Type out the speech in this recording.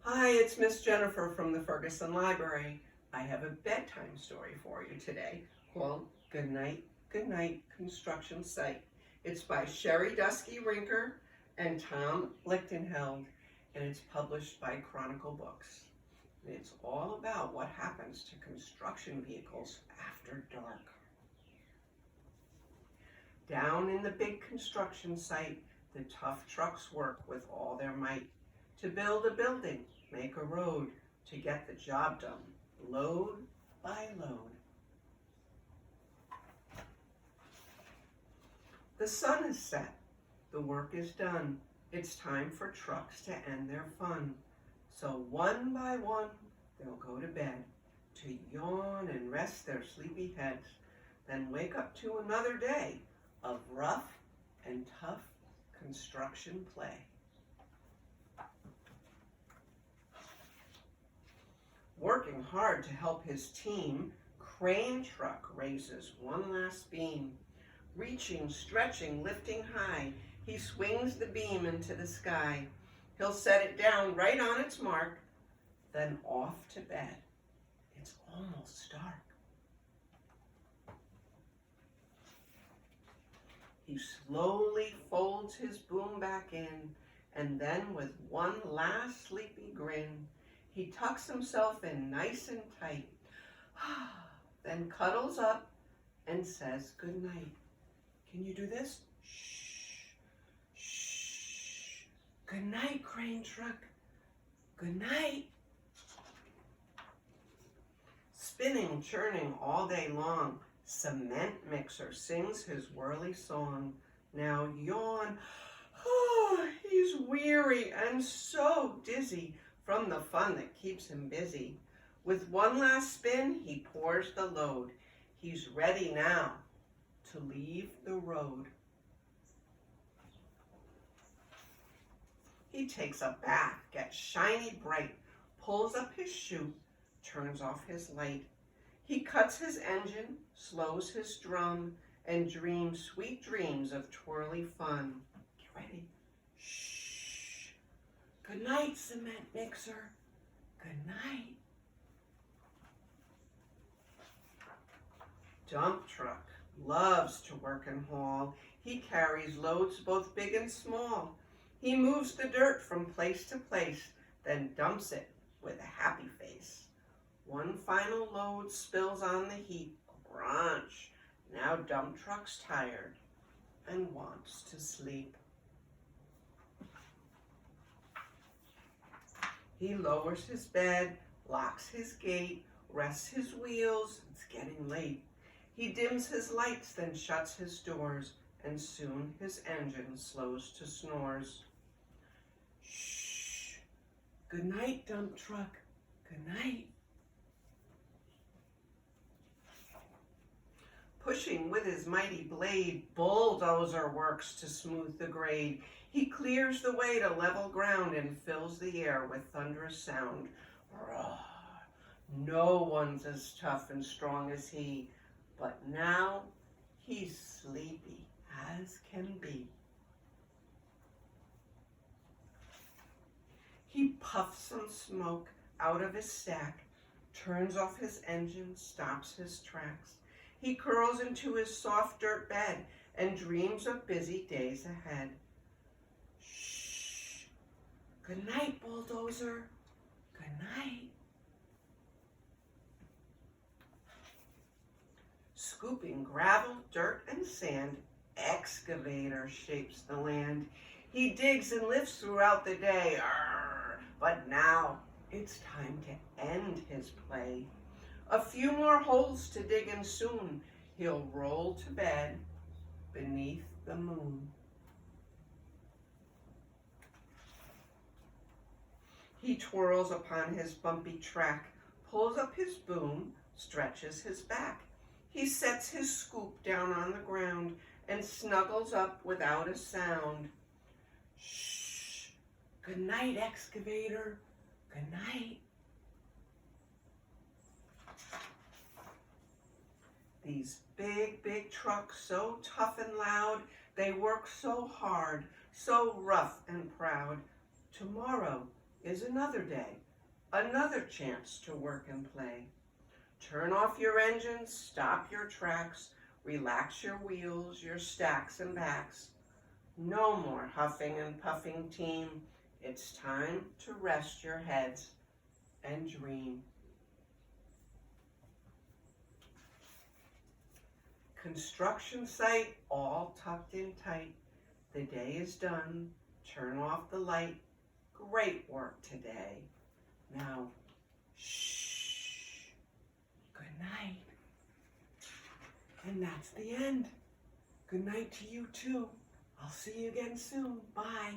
Hi, it's Miss Jennifer from the Ferguson Library. I have a bedtime story for you today called Goodnight, Goodnight Construction Site. It's by Sherry Dusky Rinker and Tom Lichtenheld, and it's published by Chronicle Books. And it's all about what happens to construction vehicles after dark. Down in the big construction site, the tough trucks work with all their might to build a building, make a road, to get the job done, load by load. The sun is set, the work is done. It's time for trucks to end their fun. So one by one, they'll go to bed, to yawn and rest their sleepy heads, then wake up to another day of rough and tough construction play. Working hard to help his team, crane truck raises one last beam. Reaching, stretching, lifting high, he swings the beam into the sky. He'll set it down right on its mark, then off to bed. It's almost dark. He slowly folds his boom back in, and then with one last sleepy grin, he tucks himself in nice and tight, then cuddles up and says goodnight. Can you do this? Shh, shh. Good night, crane truck. Good night. Spinning, churning all day long, cement mixer sings his whirly song. Now yawn. Oh, he's weary and so dizzy from the fun that keeps him busy. With one last spin, he pours the load. He's ready now to leave the road. He takes a bath, gets shiny bright, pulls up his chute, turns off his light. He cuts his engine, slows his drum, and dreams sweet dreams of twirly fun. Get ready. Shh. Good night, cement mixer. Good night. Dump truck loves to work and haul. He carries loads both big and small. He moves the dirt from place to place, then dumps it with a happy face. One final load spills on the heap. Crunch. Now dump truck's tired and wants to sleep. He lowers his bed, locks his gate, rests his wheels. It's getting late. He dims his lights, then shuts his doors, and soon his engine slows to snores. Shh. Good night, dump truck. Good night. Pushing with his mighty blade, bulldozer works to smooth the grade. He clears the way to level ground and fills the air with thunderous sound. Roar. No one's as tough and strong as he, but now he's sleepy as can be. He puffs some smoke out of his stack, turns off his engine, stops his tracks. He curls into his soft dirt bed and dreams of busy days ahead. Shh. Good night, bulldozer. Good night. Scooping gravel, dirt, and sand, excavator shapes the land. He digs and lifts throughout the day, but now it's time to end his play. A few more holes to dig and soon he'll roll to bed beneath the moon. He twirls upon his bumpy track, pulls up his boom, stretches his back. He sets his scoop down on the ground and snuggles up without a sound. Shh. Good night, excavator. Good night. These big, big trucks, so tough and loud, they work so hard, so rough and proud. Tomorrow is another day, another chance to work and play. Turn off your engines, stop your tracks, relax your wheels, your stacks and packs. No more huffing and puffing, team. It's time to rest your heads and dream. Construction site all tucked in tight. The day is done. Turn off the light. Great work today. Now, shh. Good night. And that's the end. Good night to you too. I'll see you again soon. Bye.